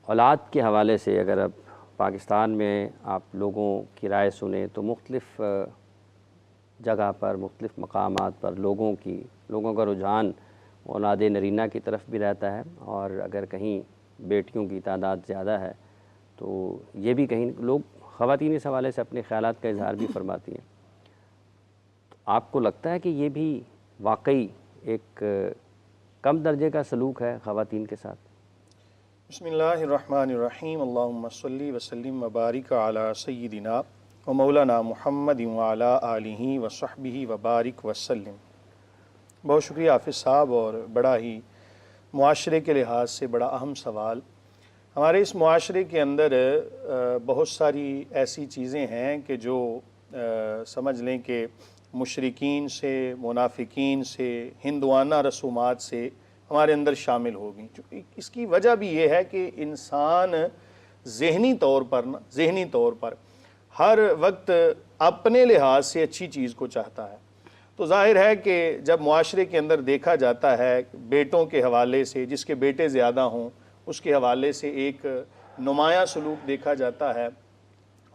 اولاد کے حوالے سے اگر اب پاکستان میں آپ لوگوں کی رائے سنیں تو مختلف جگہ پر مختلف مقامات پر لوگوں کا رجحان اولاد نرینہ کی طرف بھی رہتا ہے، اور اگر کہیں بیٹیوں کی تعداد زیادہ ہے تو یہ بھی کہیں لوگ خواتین اس حوالے سے اپنے خیالات کا اظہار بھی فرماتی ہیں۔ تو آپ کو لگتا ہے کہ یہ بھی واقعی ایک کم درجے کا سلوک ہے خواتین کے ساتھ؟ بسم اللہ الرحمن الرحیم، اللہم صلی وسلم وبارک علی سیدنا و مولانا محمد وعلی آلہ وصحبہ وبارک وسلم۔ بہت شکریہ حافظ صاحب، اور بڑا ہی معاشرے کے لحاظ سے بڑا اہم سوال۔ ہمارے اس معاشرے کے اندر بہت ساری ایسی چیزیں ہیں کہ جو سمجھ لیں کہ مشرکین سے، منافقین سے، ہندوانہ رسومات سے ہمارے اندر شامل ہوگی۔ اس کی وجہ بھی یہ ہے کہ انسان ذہنی طور پر ہر وقت اپنے لحاظ سے اچھی چیز کو چاہتا ہے۔ تو ظاہر ہے کہ جب معاشرے کے اندر دیکھا جاتا ہے بیٹوں کے حوالے سے، جس کے بیٹے زیادہ ہوں اس کے حوالے سے ایک نمایاں سلوک دیکھا جاتا ہے،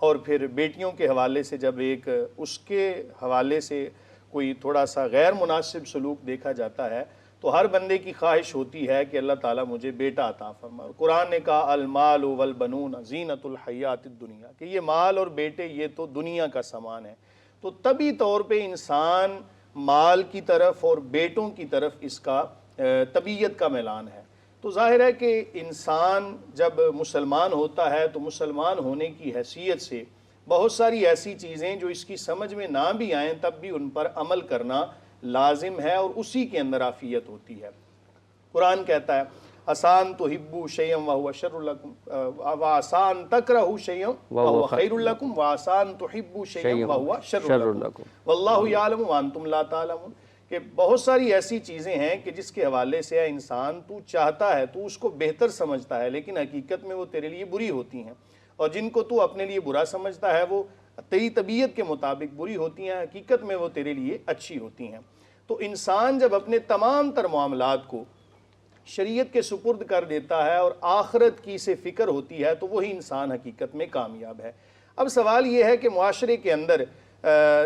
اور پھر بیٹیوں کے حوالے سے جب ایک اس کے حوالے سے کوئی تھوڑا سا غیر مناسب سلوک دیکھا جاتا ہے، تو ہر بندے کی خواہش ہوتی ہے کہ اللہ تعالیٰ مجھے بیٹا عطا فرمائے۔ قرآن نے کہا المال والبنون زینت الحیات الدنیا، کہ یہ مال اور بیٹے یہ تو دنیا کا سامان ہے۔ تو طبعی طور پہ انسان مال کی طرف اور بیٹوں کی طرف اس کا طبیعت کا میلان ہے۔ تو ظاہر ہے کہ انسان جب مسلمان ہوتا ہے تو مسلمان ہونے کی حیثیت سے بہت ساری ایسی چیزیں جو اس کی سمجھ میں نہ بھی آئیں تب بھی ان پر عمل کرنا لازم ہے، اور اسی کے اندر عافیت ہوتی ہے۔ قرآن کہتا ہے آسان تحبوا شیئا وہو شر لکم وآسان تکرہوا شیئا وہو خیر لکم وآسان تحبوا شیئا وہو شر لکم واللہ یعلم وانتم لا تعلمون، کہ بہت ساری ایسی چیزیں ہیں کہ جس کے حوالے سے انسان تو چاہتا ہے، تو اس کو بہتر سمجھتا ہے، لیکن حقیقت میں وہ تیرے لیے بری ہوتی ہیں، اور جن کو تو اپنے لیے برا سمجھتا ہے وہ تیری طبیعت کے مطابق بری ہوتی ہیں، حقیقت میں وہ تیرے لیے اچھی ہوتی ہیں۔ تو انسان جب اپنے تمام تر معاملات کو شریعت کے سپرد کر دیتا ہے اور آخرت کی سے فکر ہوتی ہے تو وہی انسان حقیقت میں کامیاب ہے۔ اب سوال یہ ہے کہ معاشرے کے اندر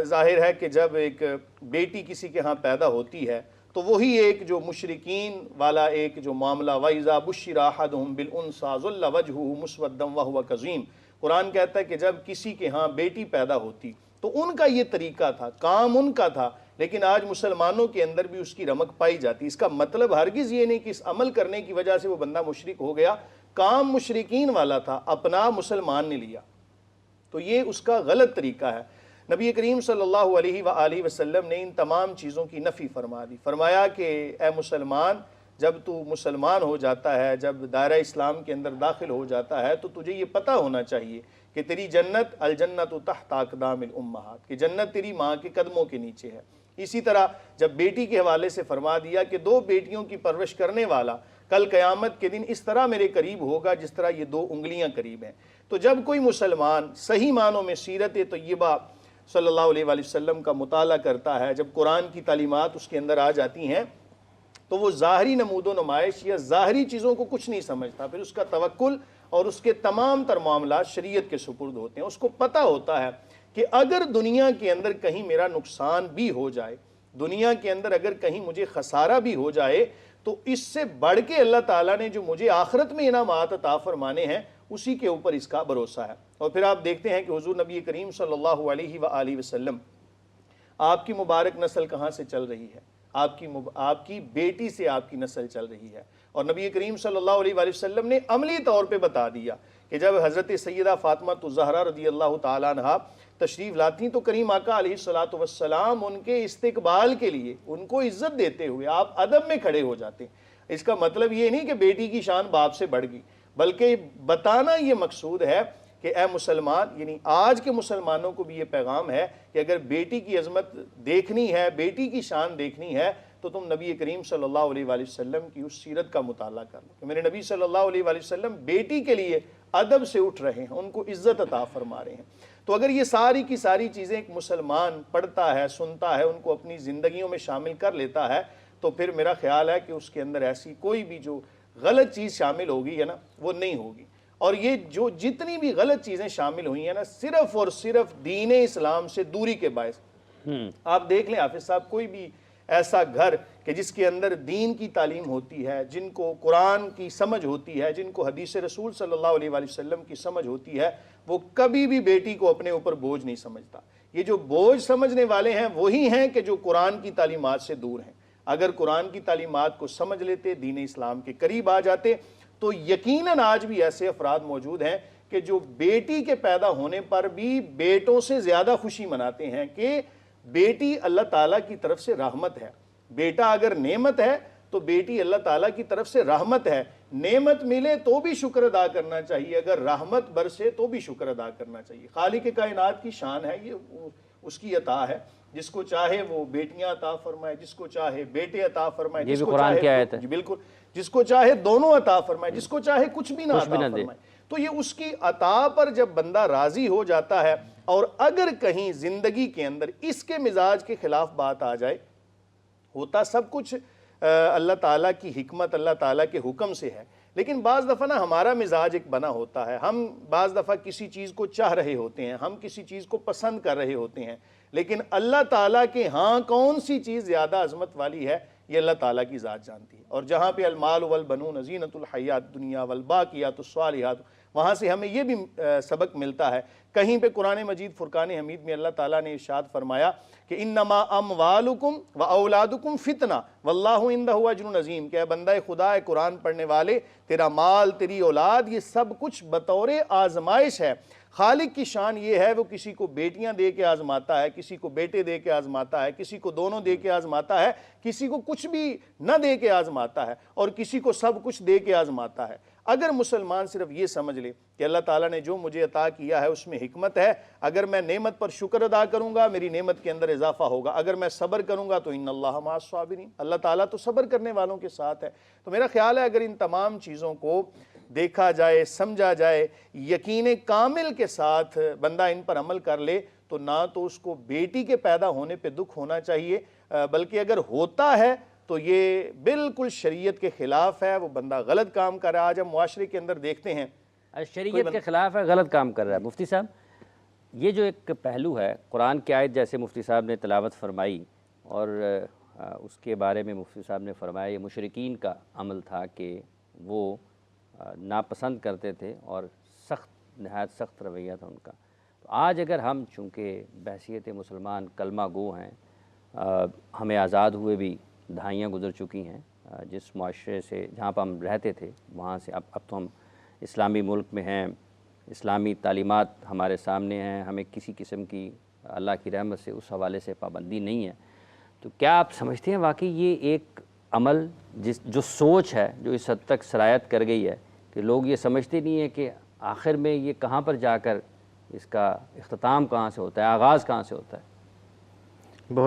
ظاہر ہے کہ جب ایک بیٹی کسی کے ہاں پیدا ہوتی ہے تو وہی ایک جو مشرکین والا ایک جو معاملہ وَإِذَا بُشِّرَ أَحَدُهُم بِالْأُنثىٰ ظَلَّ وَجْهُهُ مُسْوَدًّا وَهُوَ كَظِيمٌ، قرآن کہتا ہے کہ جب کسی کے ہاں بیٹی پیدا ہوتی تو ان کا یہ طریقہ تھا، کام ان کا تھا، لیکن آج مسلمانوں کے اندر بھی اس کی رمق پائی جاتی۔ اس کا مطلب ہرگز یہ نہیں کہ اس عمل کرنے کی وجہ سے وہ بندہ مشرک ہو گیا، کام مشرکین والا تھا، اپنا مسلمان نے لیا، تو یہ اس کا غلط طریقہ ہے۔ نبی کریم صلی اللہ علیہ وآلہ وسلم نے ان تمام چیزوں کی نفی فرما دی، فرمایا کہ اے مسلمان، جب تو مسلمان ہو جاتا ہے، جب دائرہ اسلام کے اندر داخل ہو جاتا ہے تو تجھے یہ پتہ ہونا چاہیے کہ تیری جنت الجنت تحت اقدام الامہات، کہ جنت تیری ماں کے قدموں کے نیچے ہے۔ اسی طرح جب بیٹی کے حوالے سے فرما دیا کہ دو بیٹیوں کی پرورش کرنے والا کل قیامت کے دن اس طرح میرے قریب ہوگا جس طرح یہ دو انگلیاں قریب ہیں۔ تو جب کوئی مسلمان صحیح معنوں میں سیرت طیبہ صلی اللہ علیہ وآلہ وسلم کا مطالعہ کرتا ہے، جب قرآن کی تعلیمات اس کے اندر آ جاتی ہیں تو وہ ظاہری نمود و نمائش یا ظاہری چیزوں کو کچھ نہیں سمجھتا، پھر اس کا توکل اور اس کے تمام تر معاملات شریعت کے سپرد ہوتے ہیں۔ اس کو پتہ ہوتا ہے کہ اگر دنیا کے اندر کہیں میرا نقصان بھی ہو جائے، دنیا کے اندر اگر کہیں مجھے خسارہ بھی ہو جائے، تو اس سے بڑھ کے اللہ تعالیٰ نے جو مجھے آخرت میں انعامات عطا فرمانے ہیں اسی کے اوپر اس کا بھروسہ ہے۔ اور پھر آپ دیکھتے ہیں کہ حضور نبی کریم صلی اللہ علیہ وآلہ وسلم، آپ کی مبارک نسل کہاں سے چل رہی ہے؟ آپ کی بیٹی سے آپ کی نسل چل رہی ہے، اور نبی کریم صلی اللہ علیہ وآلہ وسلم نے عملی طور پہ بتا دیا کہ جب حضرت سیدہ فاطمہ الزہرا رضی اللہ تعالیٰ عنہا تشریف لاتی تو کریم آقا علیہ الصلاۃ ان کے استقبال کے لیے ان کو عزت دیتے ہوئے آپ ادب میں کھڑے ہو جاتے۔ اس کا مطلب یہ نہیں کہ بیٹی کی شان باپ سے بڑھ گئی، بلکہ بتانا یہ مقصود ہے کہ اے مسلمان، یعنی آج کے مسلمانوں کو بھی یہ پیغام ہے کہ اگر بیٹی کی عظمت دیکھنی ہے، بیٹی کی شان دیکھنی ہے، تو تم نبی کریم صلی اللہ علیہ وآلہ وسلم کی اس سیرت کا مطالعہ کر لو کہ میرے نبی صلی اللہ علیہ وآلہ وسلم بیٹی کے لیے ادب سے اٹھ رہے ہیں، ان کو عزت عطا فرما رہے ہیں۔ تو اگر یہ ساری کی ساری چیزیں ایک مسلمان پڑھتا ہے، سنتا ہے، ان کو اپنی زندگیوں میں شامل کر لیتا ہے، تو پھر میرا خیال ہے کہ اس کے اندر ایسی کوئی بھی جو غلط چیز شامل ہوگی ہے نا، وہ نہیں ہوگی۔ اور یہ جو جتنی بھی غلط چیزیں شامل ہوئی ہیں نا، صرف اور صرف دین اسلام سے دوری کے باعث۔ آپ دیکھ لیں حافظ صاحب، کوئی بھی ایسا گھر کہ جس کے اندر دین کی تعلیم ہوتی ہے، جن کو قرآن کی سمجھ ہوتی ہے، جن کو حدیث رسول صلی اللہ علیہ وآلہ وسلم کی سمجھ ہوتی ہے، وہ کبھی بھی بیٹی کو اپنے اوپر بوجھ نہیں سمجھتا۔ یہ جو بوجھ سمجھنے والے ہیں وہی ہیں کہ جو قرآن کی تعلیمات سے دور ہیں۔ اگر قرآن کی تعلیمات کو سمجھ لیتے، دین اسلام کے قریب آ جاتے، تو یقیناً آج بھی ایسے افراد موجود ہیں کہ جو بیٹی کے پیدا ہونے پر بھی بیٹوں سے زیادہ خوشی مناتے ہیں کہ بیٹی اللہ تعالیٰ کی طرف سے رحمت ہے۔ بیٹا اگر نعمت ہے تو بیٹی اللہ تعالیٰ کی طرف سے رحمت ہے۔ نعمت ملے تو بھی شکر ادا کرنا چاہیے، اگر رحمت برسے تو بھی شکر ادا کرنا چاہیے۔ خالق کائنات کی شان ہے، یہ اس کی عطا ہے، جس کو چاہے وہ بیٹیاں عطا فرمائے، جس کو چاہے بیٹے عطا فرمائے، یہ بھی قرآن کی آیت ہے۔ جی بالکل، جس کو چاہے دونوں عطا فرمائے، جس کو چاہے کچھ بھی نہ عطا فرمائے۔ تو یہ اس کی عطا پر جب بندہ راضی ہو جاتا ہے، اور اگر کہیں زندگی کے اندر اس کے مزاج کے خلاف بات آ جائے، ہوتا سب کچھ اللہ تعالیٰ کی حکمت، اللہ تعالیٰ کے حکم سے ہے، لیکن بعض دفعہ نا ہمارا مزاج ایک بنا ہوتا ہے، ہم بعض دفعہ کسی چیز کو چاہ رہے ہوتے ہیں، ہم کسی چیز کو پسند کر رہے ہوتے ہیں، لیکن اللہ تعالیٰ کے ہاں کون سی چیز زیادہ عظمت والی ہے یہ اللہ تعالیٰ کی ذات جانتی ہے۔ اور جہاں پہ المال والبنون زینت الحیات دنیا والباقیات الصالحات، وہاں سے ہمیں یہ بھی سبق ملتا ہے۔ کہیں پہ قرآن مجید فرقان حمید میں اللہ تعالیٰ نے ارشاد فرمایا کہ انما اموالکم و اولادکم فتنہ واللہ عندہ اجر عظیم، کہ اے بندہ خدا، اے قرآن پڑھنے والے، تیرا مال، تیری اولاد، یہ سب کچھ بطور آزمائش ہے۔ خالق کی شان یہ ہے، وہ کسی کو بیٹیاں دے کے آزماتا ہے، کسی کو بیٹے دے کے آزماتا ہے، کسی کو دونوں دے کے آزماتا ہے، کسی کو کچھ بھی نہ دے کے آزماتا ہے، اور کسی کو سب کچھ دے کے آزماتا ہے۔ اگر مسلمان صرف یہ سمجھ لے کہ اللہ تعالیٰ نے جو مجھے عطا کیا ہے اس میں حکمت ہے، اگر میں نعمت پر شکر ادا کروں گا میری نعمت کے اندر اضافہ ہوگا، اگر میں صبر کروں گا تو ان اللہ مع الصابرین، اللہ تعالیٰ تو صبر کرنے والوں کے ساتھ ہے۔ تو میرا خیال ہے اگر ان تمام چیزوں کو دیکھا جائے، سمجھا جائے، یقین کامل کے ساتھ بندہ ان پر عمل کر لے، تو نہ تو اس کو بیٹی کے پیدا ہونے پہ دکھ ہونا چاہیے، بلکہ اگر ہوتا ہے تو یہ بالکل شریعت کے خلاف ہے، وہ بندہ غلط کام کر رہا ہے۔ آج ہم معاشرے کے اندر دیکھتے ہیں شریعت کے خلاف ہے، غلط کام کر رہا ہے۔ مفتی صاحب، یہ جو ایک پہلو ہے، قرآن کی آیت جیسے مفتی صاحب نے تلاوت فرمائی، اور اس کے بارے میں مفتی صاحب نے فرمایا یہ مشرکین کا عمل تھا کہ وہ ناپسند کرتے تھے اور نہایت سخت رویہ تھا ان کا۔ تو آج اگر ہم چونکہ بحیثیت مسلمان کلمہ گو ہیں، ہمیں آزاد ہوئے بھی دہائیاں گزر چکی ہیں، جس معاشرے سے جہاں پہ ہم رہتے تھے وہاں سے اب تو ہم اسلامی ملک میں ہیں، اسلامی تعلیمات ہمارے سامنے ہیں، ہمیں کسی قسم کی اللہ کی رحمت سے اس حوالے سے پابندی نہیں ہے، تو کیا آپ سمجھتے ہیں واقعی یہ ایک عمل جو سوچ ہے جو اس حد تک سرایت کر گئی ہے کہ لوگ یہ سمجھتے نہیں ہیں کہ آخر میں یہ کہاں پر جا کر اس کا اختتام کہاں سے ہوتا ہے، آغاز کہاں سے ہوتا ہے؟